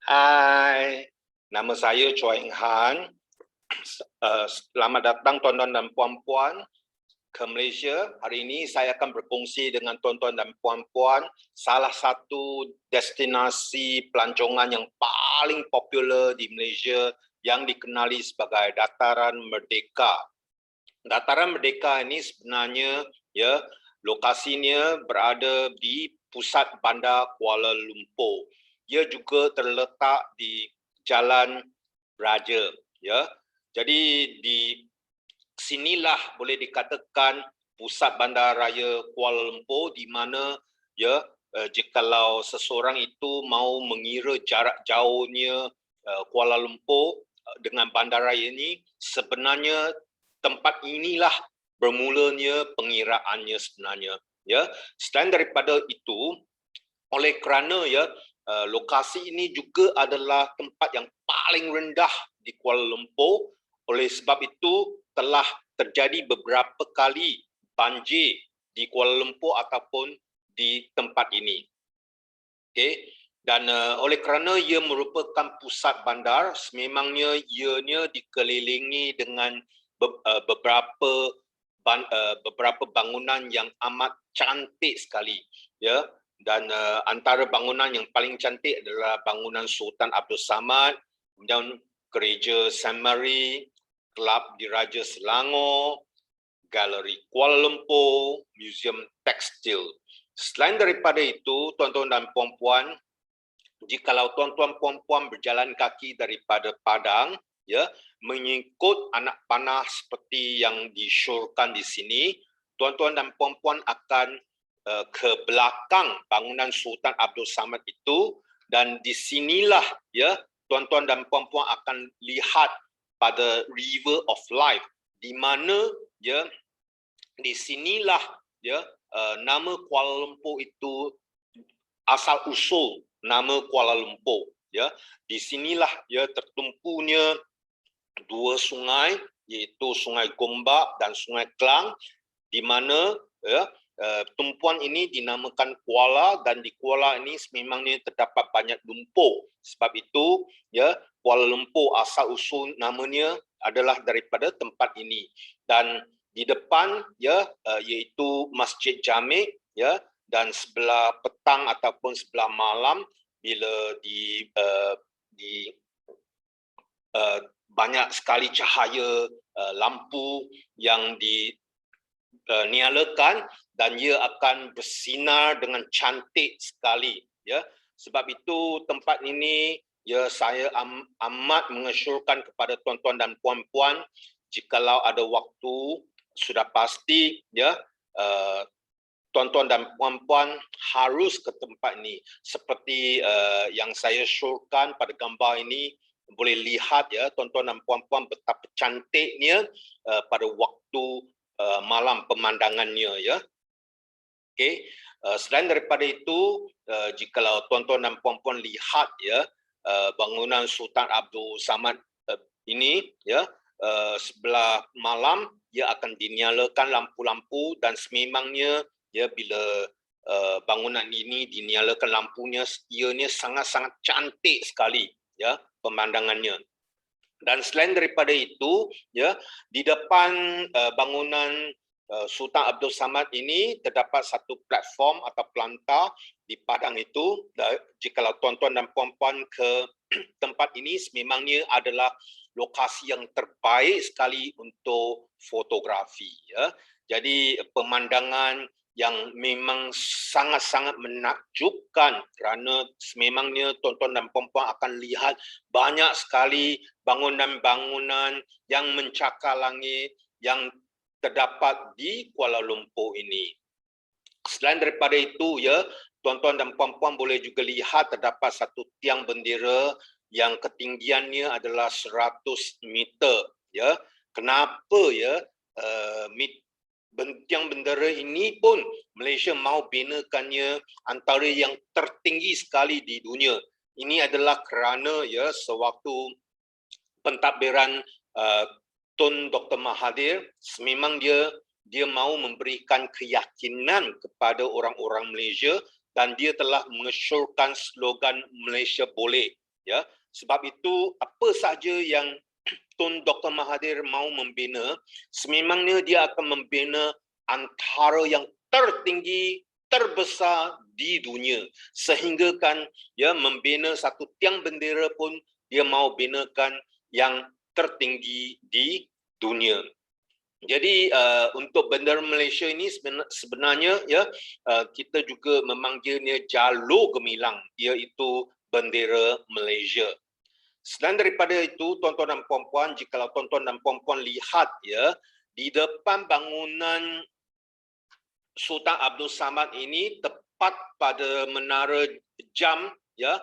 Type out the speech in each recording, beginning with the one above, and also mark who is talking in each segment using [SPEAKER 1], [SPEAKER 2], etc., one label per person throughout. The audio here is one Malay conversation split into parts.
[SPEAKER 1] Hai, nama saya Chua Eng Han. Selamat datang tuan-tuan dan puan-puan ke Malaysia. Hari ini saya akan berkongsi dengan tuan-tuan dan puan-puan salah satu destinasi pelancongan yang paling popular di Malaysia yang dikenali sebagai Dataran Merdeka. Dataran Merdeka ini sebenarnya lokasinya berada di pusat bandar Kuala Lumpur. Ia juga terletak di Jalan Raja, Jadi di sinilah boleh dikatakan pusat bandaraya Kuala Lumpur, di mana jikalau seseorang itu mau mengira jarak jauhnya Kuala Lumpur dengan bandaraya ini, sebenarnya tempat inilah bermulanya pengiraannya sebenarnya. Selain daripada itu, oleh kerana lokasi ini juga adalah tempat yang paling rendah di Kuala Lumpur, oleh sebab itu telah terjadi beberapa kali banjir di Kuala Lumpur ataupun di tempat ini. Dan oleh kerana ia merupakan pusat bandar, sememangnya ianya dikelilingi dengan beberapa bangunan yang amat cantik sekali, dan antara bangunan yang paling cantik adalah bangunan Sultan Abdul Samad, kemudian Gereja Saint Mary, Kelab Diraja Selangor, Galeri Kuala Lumpur, Museum Tekstil. Selain daripada itu, tuan-tuan dan puan-puan, jikalau tuan-tuan puan-puan berjalan kaki daripada Padang, mengikut anak panah seperti yang disyorkan di sini, tuan-tuan dan puan-puan akan ke belakang bangunan Sultan Abdul Samad itu, dan di sinilah tuan-tuan dan puan-puan akan lihat pada River of Life, di mana di sinilah nama Kuala Lumpur itu asal usul nama Kuala Lumpur. Di sinilah tertumpunya dua sungai, iaitu Sungai Gombak dan Sungai Klang, di mana tumpuan ini dinamakan Kuala, dan di Kuala ini sememangnya terdapat banyak lumpur. Sebab itu Kuala Lumpur asal usul namanya adalah daripada tempat ini. Dan di depan iaitu Masjid Jami, dan sebelah petang ataupun sebelah malam bila banyak sekali cahaya lampu yang dinyalakan, dan ia akan bersinar dengan cantik sekali. Sebab itu tempat ini saya amat mengesyorkan kepada tuan-tuan dan puan-puan, jikalau ada waktu, sudah pasti tuan-tuan dan puan-puan harus ke tempat ini. Seperti yang saya syorkan pada gambar ini, boleh lihat tuan-tuan dan puan-puan betapa cantiknya pada waktu malam pemandangannya. Selain daripada itu, jikalau tuan-tuan dan puan-puan lihat bangunan Sultan Abdul Samad ini, sebelah malam ia akan dinyalakan lampu-lampu, dan sememangnya bila bangunan ini dinyalakan lampunya, ianya sangat-sangat cantik sekali pemandangannya. Dan selain daripada itu, di depan bangunan Sultan Abdul Samad ini terdapat satu platform atau pelantar di padang itu. Jikalau tuan-tuan dan puan-puan ke tempat ini, sememangnya adalah lokasi yang terbaik sekali untuk fotografi. Jadi pemandangan yang memang sangat-sangat menakjubkan, kerana sememangnya tuan-tuan dan puan-puan akan lihat banyak sekali bangunan-bangunan yang mencakar langit yang terdapat di Kuala Lumpur ini. Selain daripada itu, tuan-tuan dan puan-puan boleh juga lihat terdapat satu tiang bendera yang ketinggiannya adalah 100 meter. Kenapa tiang bendera ini pun Malaysia mahu binakannya antara yang tertinggi sekali di dunia? Ini adalah kerana sewaktu pentadbiran Tun Dr. Mahathir, memang dia mahu memberikan keyakinan kepada orang-orang Malaysia, dan dia telah mengesyorkan slogan Malaysia Boleh. ya. Sebab itu apa saja yang Tun Dr. Mahathir mau membina, sememangnya dia akan membina antara yang tertinggi, terbesar di dunia, sehingga kan ya membina satu tiang bendera pun dia mau binakan yang tertinggi di dunia. Jadi untuk bendera Malaysia ini sebenarnya ya kita juga memanggilnya jalur gemilang, iaitu bendera Malaysia. Selain daripada itu, tuan-tuan dan puan-puan, jikalau tuan-tuan dan puan-puan lihat ya, di depan bangunan Sultan Abdul Samad ini tepat pada menara jam ya,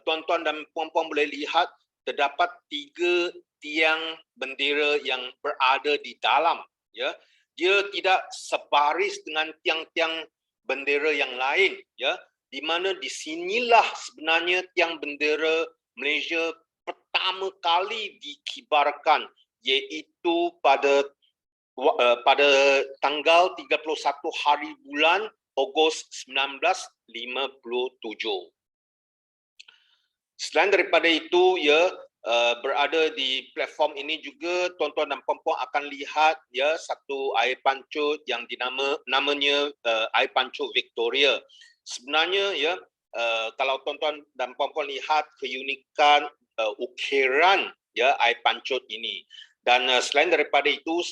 [SPEAKER 1] tuan-tuan dan puan-puan boleh lihat terdapat 3 tiang bendera yang berada di dalam ya. Dia tidak sebaris dengan tiang-tiang bendera yang lain ya, di mana di sinilah sebenarnya tiang bendera Malaysia pertama kali dikibarkan, iaitu pada tanggal 31 hari bulan Ogos 1957. Selain daripada itu ya, berada di platform ini juga tuan-tuan dan puan-puan akan lihat ya satu air pancut yang namanya air pancut Victoria. Sebenarnya ya, kalau tuan-tuan dan puan-puan lihat keunikan ukiran ya air pancut ini, dan selain daripada itu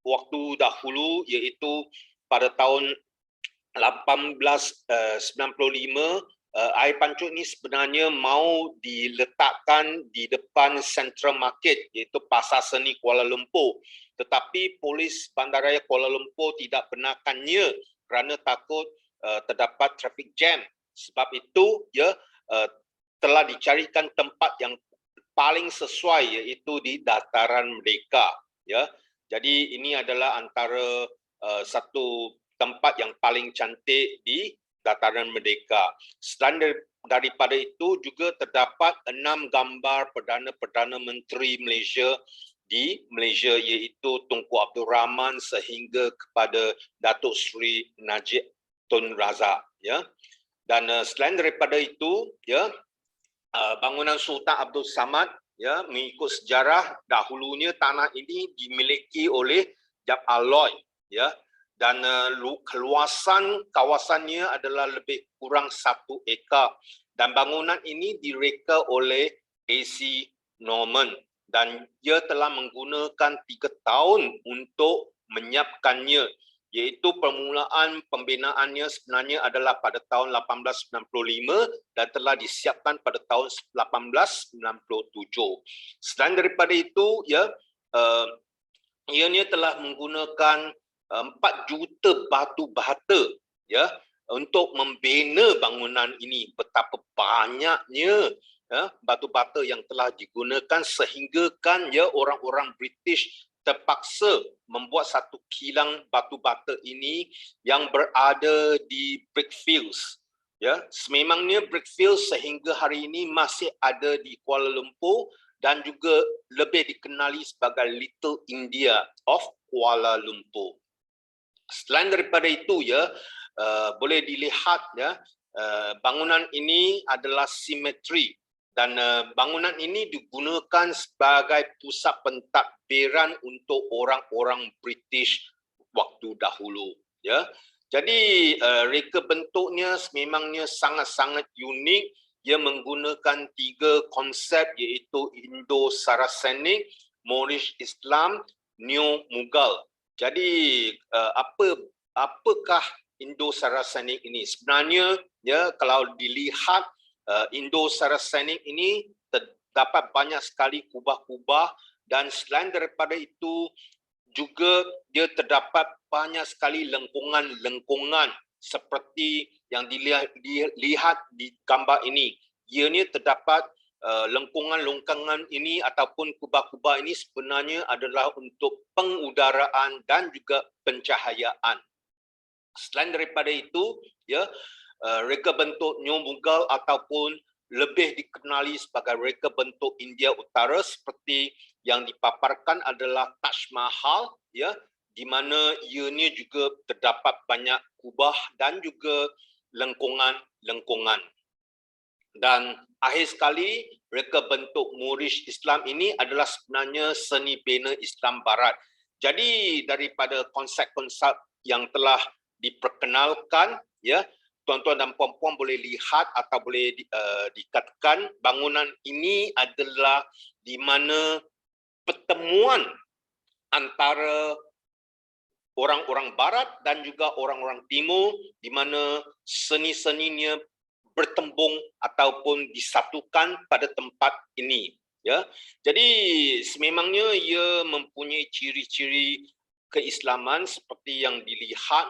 [SPEAKER 1] waktu dahulu iaitu pada tahun 1895 air pancut ini sebenarnya mau diletakkan di depan Central Market, iaitu Pasar Seni Kuala Lumpur, tetapi polis Bandaraya Kuala Lumpur tidak benarkannya kerana takut terdapat traffic jam. Sebab itu ya telah dicarikan tempat yang paling sesuai, iaitu di Dataran Merdeka ya. Jadi ini adalah antara satu tempat yang paling cantik di Dataran Merdeka. Selain daripada itu juga terdapat 6 gambar Perdana-Perdana Menteri Malaysia di Malaysia, iaitu Tunku Abdul Rahman sehingga kepada Datuk Seri Najib Tun Razak ya. Dan selain daripada itu ya, bangunan Sultan Abdul Samad ya, mengikut sejarah dahulunya tanah ini dimiliki oleh Jab Aloy ya, dan keluasan kawasannya adalah lebih kurang 1 ekar, dan bangunan ini direka oleh AC Norman, dan dia telah menggunakan 3 tahun untuk menyiapkannya, iaitu permulaan pembinaannya sebenarnya adalah pada tahun 1895 dan telah disiapkan pada tahun 1897. Selain daripada itu ya, ianya telah menggunakan 4 juta batu bata ya untuk membina bangunan ini. Betapa banyaknya ya batu bata yang telah digunakan sehingga kan ya orang-orang British terpaksa membuat satu kilang batu bata ini yang berada di Brickfields ya. Sememangnya Brickfields sehingga hari ini masih ada di Kuala Lumpur dan juga lebih dikenali sebagai Little India of Kuala Lumpur. Selain daripada itu ya, boleh dilihat ya, bangunan ini adalah simetri, dan bangunan ini digunakan sebagai pusat pentadbiran untuk orang-orang British waktu dahulu ya. Jadi reka bentuknya sememangnya sangat-sangat unik. Ia menggunakan 3 konsep, iaitu Indo-Saracenic, Moorish Islam, Neo-Mughal. Jadi apakah Indo-Saracenic ini? Sebenarnya ya, kalau dilihat Indo-Saracenic ini terdapat banyak sekali kubah-kubah, dan selain daripada itu juga dia terdapat banyak sekali lengkungan-lengkungan seperti yang dilihat di gambar ini. Ianya terdapat lengkungan-lengkungan ini ataupun kubah-kubah ini sebenarnya adalah untuk pengudaraan dan juga pencahayaan. Selain daripada itu ya, reka bentuk Neo-Mughal ataupun lebih dikenali sebagai reka bentuk India Utara seperti yang dipaparkan adalah Taj Mahal ya, di mana ianya juga terdapat banyak kubah dan juga lengkungan-lengkungan. Dan akhir sekali reka bentuk Moorish Islam ini adalah sebenarnya seni bina Islam Barat. Jadi daripada konsep-konsep yang telah diperkenalkan, ya, tuan-tuan dan puan-puan boleh lihat atau boleh dikatakan bangunan ini adalah di mana pertemuan antara orang-orang barat dan juga orang-orang timur, di mana seni-seninya bertembung ataupun disatukan pada tempat ini, ya. Jadi sememangnya ia mempunyai ciri-ciri keislaman seperti yang dilihat,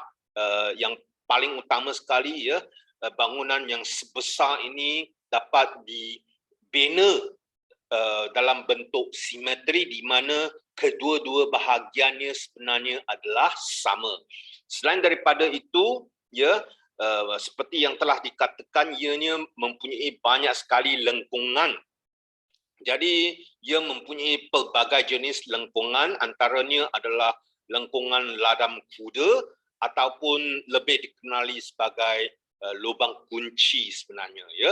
[SPEAKER 1] yang paling utama sekali, ya, bangunan yang sebesar ini dapat dibina dalam bentuk simetri di mana kedua-dua bahagiannya sebenarnya adalah sama. Selain daripada itu, ya, seperti yang telah dikatakan, ianya mempunyai banyak sekali lengkungan. Jadi ia mempunyai pelbagai jenis lengkungan, antaranya adalah lengkungan ladam kuda ataupun lebih dikenali sebagai lubang kunci sebenarnya, ya.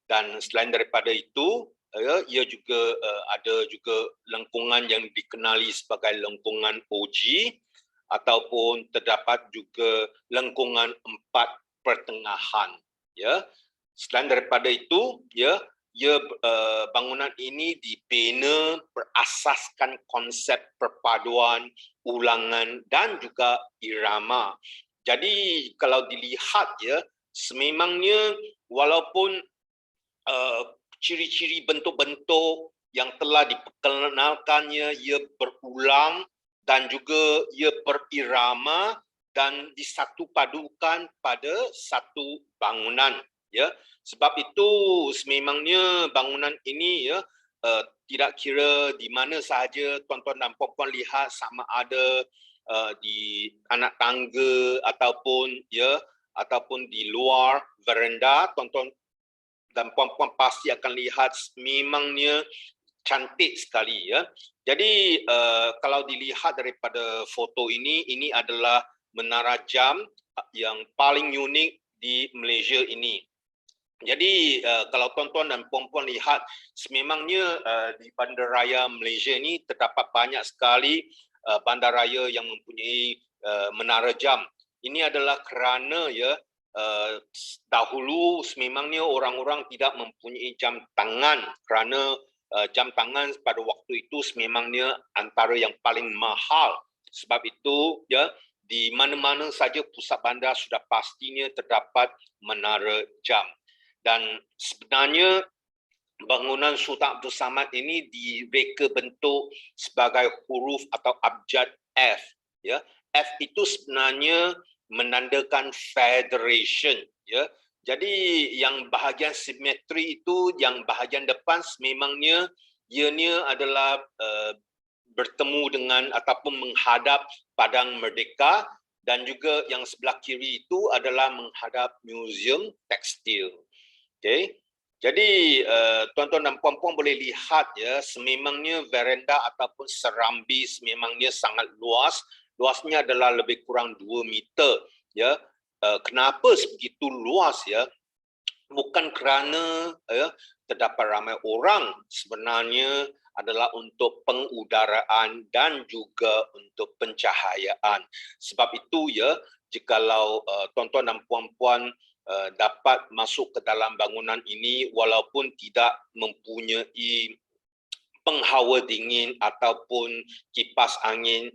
[SPEAKER 1] Dan selain daripada itu, ya, ia juga ada juga lengkungan yang dikenali sebagai lengkungan OG, ataupun terdapat juga lengkungan 4 pertengahan, ya. Selain daripada itu, ya, bangunan ini dibina berasaskan konsep perpaduan, ulangan dan juga irama. Jadi kalau dilihat, ya, sememangnya walaupun ciri-ciri bentuk-bentuk yang telah diperkenalkannya ia berulang dan juga ia berirama dan disatu padukan pada satu bangunan, ya. Sebab itu sememangnya bangunan ini, ya, tidak kira di mana sahaja tuan-tuan dan puan-puan lihat, sama ada di anak tangga ataupun, ya, ataupun di luar veranda, tuan-tuan dan puan-puan pasti akan lihat memangnya cantik sekali, ya. Jadi kalau dilihat daripada foto ini adalah menara jam yang paling unik di Malaysia ini. Jadi kalau tuan-tuan dan puan-puan lihat, sememangnya di bandaraya Malaysia ini terdapat banyak sekali bandaraya yang mempunyai menara jam. Ini adalah kerana, ya, dahulu sememangnya orang-orang tidak mempunyai jam tangan, kerana jam tangan pada waktu itu sememangnya antara yang paling mahal. Sebab itu, ya, di mana-mana saja pusat bandar sudah pastinya terdapat menara jam. Dan sebenarnya bangunan Sultan Abdul Samad ini direka bentuk sebagai huruf atau abjad F, ya. F itu sebenarnya menandakan federation, ya. Jadi yang bahagian simetri itu, yang bahagian depan sememangnya ianya adalah bertemu dengan ataupun menghadap Padang Merdeka, dan juga yang sebelah kiri itu adalah menghadap Museum Tekstil. Okay. Jadi tuan-tuan dan puan-puan boleh lihat, ya, sememangnya veranda ataupun serambi sememangnya sangat luas. Luasnya adalah lebih kurang 2 meter, ya. Kenapa sebegitu luas, ya? Bukan kerana, ya, terdapat ramai orang, sebenarnya adalah untuk pengudaraan dan juga untuk pencahayaan. Sebab itu, ya, jikalau tuan-tuan dan puan-puan dapat masuk ke dalam bangunan ini walaupun tidak mempunyai penghawa dingin ataupun kipas angin,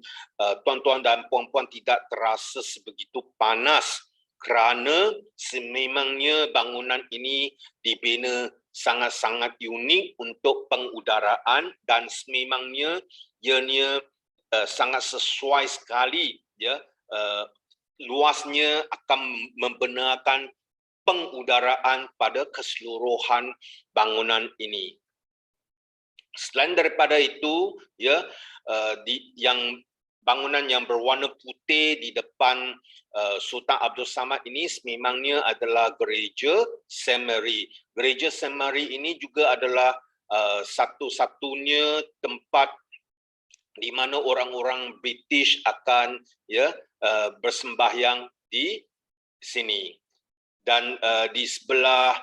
[SPEAKER 1] tuan-tuan dan puan-puan tidak terasa sebegitu panas kerana sememangnya bangunan ini dibina sangat-sangat unik untuk pengudaraan dan sememangnya ianya sangat sesuai sekali, ya, luasnya akan membenarkan pengudaraan pada keseluruhan bangunan ini. Selain daripada itu, ya, yang bangunan yang berwarna putih di depan Sultan Abdul Samad ini sememangnya adalah gereja Saint Mary. Gereja Saint Mary ini juga adalah satu-satunya tempat di mana orang-orang British akan, ya, bersembahyang di sini. Dan di sebelah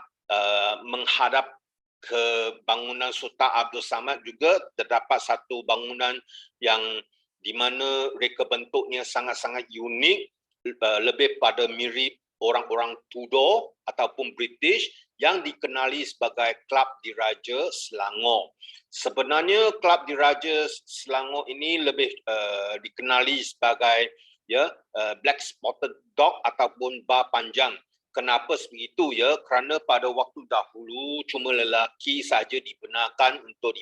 [SPEAKER 1] menghadap ke bangunan Sultan Abdul Samad juga terdapat satu bangunan yang di mana reka bentuknya sangat-sangat unik, lebih pada mirip orang-orang Tudor ataupun British yang dikenali sebagai Kelab Diraja Selangor. Sebenarnya Kelab Diraja Selangor ini lebih dikenali sebagai Black Spotted Dog ataupun bar panjang. Kenapa begitu ya? Kerana pada waktu dahulu cuma lelaki saja dibenarkan untuk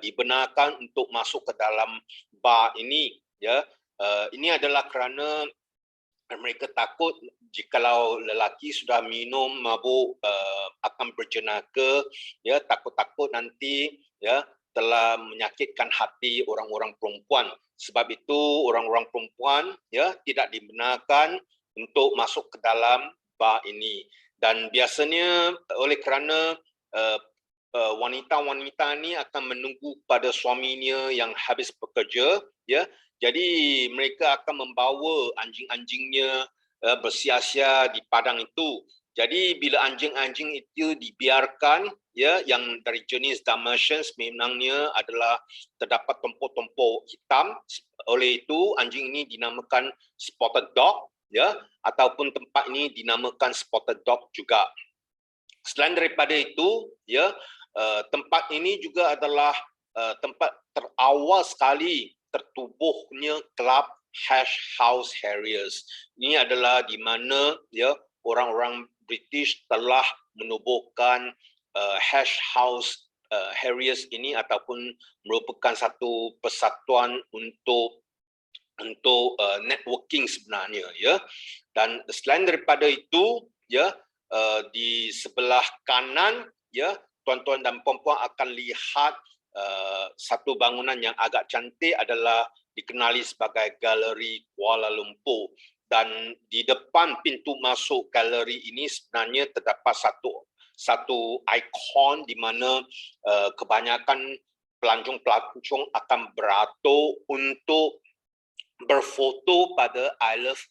[SPEAKER 1] dibenarkan untuk masuk ke dalam bar ini ya. Ini adalah kerana mereka takut jikalau lelaki sudah minum mabuk akan berjenaka, ya, takut-takut nanti ya telah menyakitkan hati orang-orang perempuan. Sebab itu orang-orang perempuan ya tidak dibenarkan untuk masuk ke dalam bar ini. Dan biasanya oleh kerana wanita-wanita ini akan menunggu pada suaminya yang habis bekerja, ya. Jadi mereka akan membawa anjing-anjingnya bersia-sia di padang itu. Jadi bila anjing-anjing itu dibiarkan, ya, yang dari jenis Dalmatian sebenarnya adalah terdapat tompok-tompok hitam. Oleh itu anjing ini dinamakan spotted dog, ya, ataupun tempat ini dinamakan spotted dog juga. Selain daripada itu, ya, tempat ini juga adalah tempat terawal sekali tertubuhnya Kelab House Harriers. Ini adalah di mana ya orang-orang British telah menubuhkan House Harriers ini ataupun merupakan satu persatuan untuk networking sebenarnya, ya. Dan selain daripada itu, ya, di sebelah kanan, ya, tuan-tuan dan puan-puan akan lihat satu bangunan yang agak cantik adalah dikenali sebagai Galeri Kuala Lumpur. Dan di depan pintu masuk galeri ini sebenarnya terdapat satu ikon di mana kebanyakan pelancong-pelancong akan beratur untuk berfoto pada I Love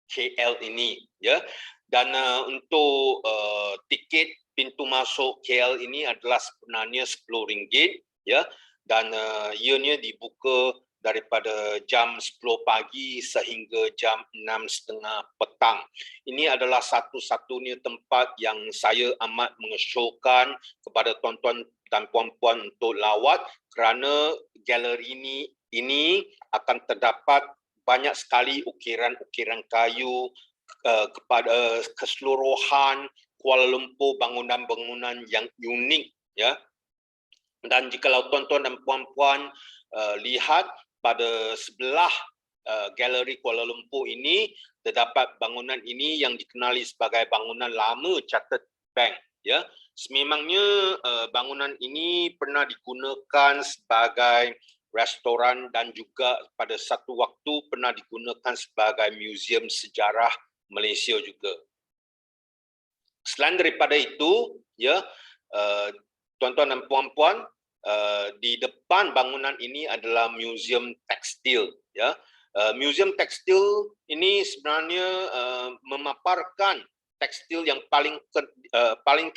[SPEAKER 1] KL ini, ya. Dan untuk tiket pintu masuk KL ini adalah sebenarnya RM10, ya. Dan ianya dibuka daripada jam 10 pagi sehingga jam 6.30 petang. Ini adalah satu-satunya tempat yang saya amat mengesyorkan kepada tuan-tuan dan puan-puan untuk lawat, kerana galeri ini akan terdapat banyak sekali ukiran-ukiran kayu kepada keseluruhan Kuala Lumpur, bangunan-bangunan yang unik, ya. Dan jikalau tuan-tuan dan puan-puan lihat pada sebelah galeri Kuala Lumpur ini terdapat bangunan ini yang dikenali sebagai bangunan lama Chartered Bank, ya. Sememangnya bangunan ini pernah digunakan sebagai restoran dan juga pada satu waktu pernah digunakan sebagai muzium sejarah Malaysia juga. Selain daripada itu, ya, tuan-tuan dan puan-puan, di depan bangunan ini adalah muzium tekstil, ya. Muzium tekstil ini sebenarnya memaparkan tekstil yang paling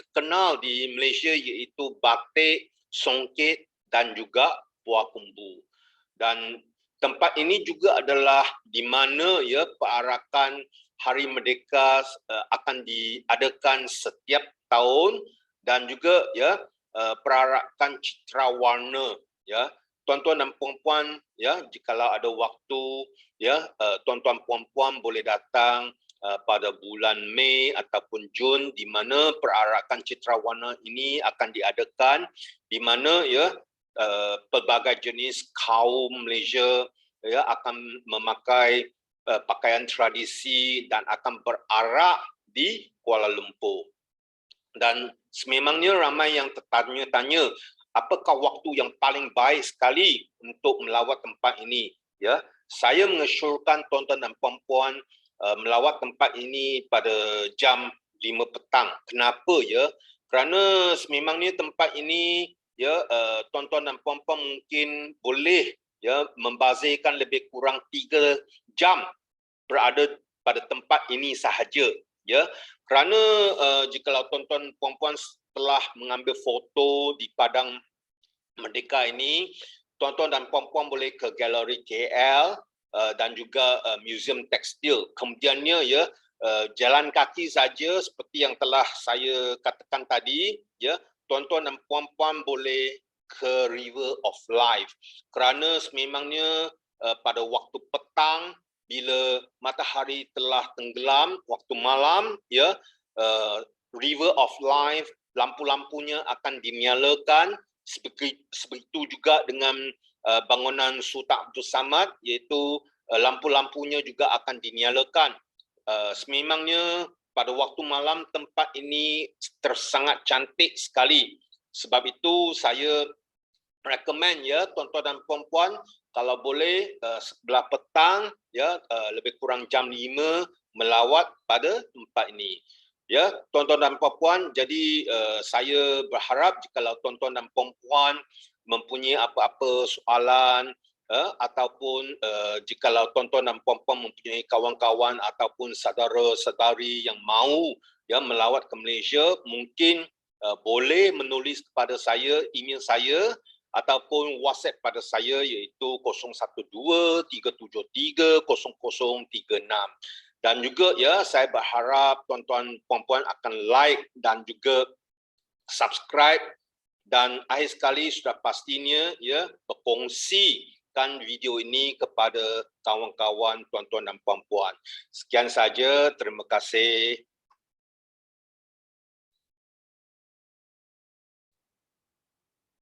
[SPEAKER 1] terkenal di Malaysia, iaitu batik, songket dan juga buah kumbu. Dan tempat ini juga adalah di mana ya perarakan Hari Merdeka akan diadakan setiap tahun, dan juga ya perarakan citra warna, ya. Tuan-tuan dan puan-puan, ya, jikalau ada waktu, ya, tuan-tuan puan-puan boleh datang pada bulan Mei ataupun Jun, di mana perarakan citra warna ini akan diadakan, di mana ya pelbagai jenis kaum Malaysia ya akan memakai pakaian tradisi dan akan berarak di Kuala Lumpur. Dan sememangnya ramai yang tertanya-tanya, apakah waktu yang paling baik sekali untuk melawat tempat ini, ya. Saya mengesyorkan tuan-tuan dan puan-puan melawat tempat ini pada jam 5 petang. Kenapa, ya? Kerana sememangnya tempat ini, ya, tuan-tuan dan puan-puan mungkin boleh ya membazirkan lebih kurang 3 jam berada pada tempat ini sahaja, ya. Kerana jikalau tuan-tuan puan-puan telah mengambil foto di Padang Merdeka ini, tuan-tuan dan puan-puan boleh ke Galeri KL dan juga Museum Tekstil. Kemudiannya ya, jalan kaki saja seperti yang telah saya katakan tadi, ya, tuan-tuan dan puan-puan boleh ke River of Life. Kerana sememangnya pada waktu petang bila matahari telah tenggelam, waktu malam, ya, River of Life lampu-lampunya akan dinyalakan. Sebegitu juga dengan bangunan Sultan Abdul Samad, iaitu lampu-lampunya juga akan dinyalakan. Sememangnya pada waktu malam tempat ini sangat cantik sekali. Sebab itu saya recommend ya tuan-tuan dan puan-puan, kalau boleh sebelah petang ya, lebih kurang jam 5 melawat pada tempat ini. Ya, tuan-tuan dan puan-puan, jadi saya berharap jikalau tuan-tuan dan puan-puan mempunyai apa-apa soalan ataupun jikalau tuan-tuan dan puan-puan mempunyai kawan-kawan ataupun saudara-saudari yang mahu ya melawat ke Malaysia, mungkin boleh menulis kepada saya, email saya ataupun WhatsApp pada saya, iaitu 012-373-0036. Dan juga ya, saya berharap tuan-tuan puan-puan akan like dan juga subscribe, dan akhir sekali sudah pastinya ya, berkongsikan video ini kepada kawan-kawan tuan-tuan dan puan-puan. Sekian saja, terima kasih.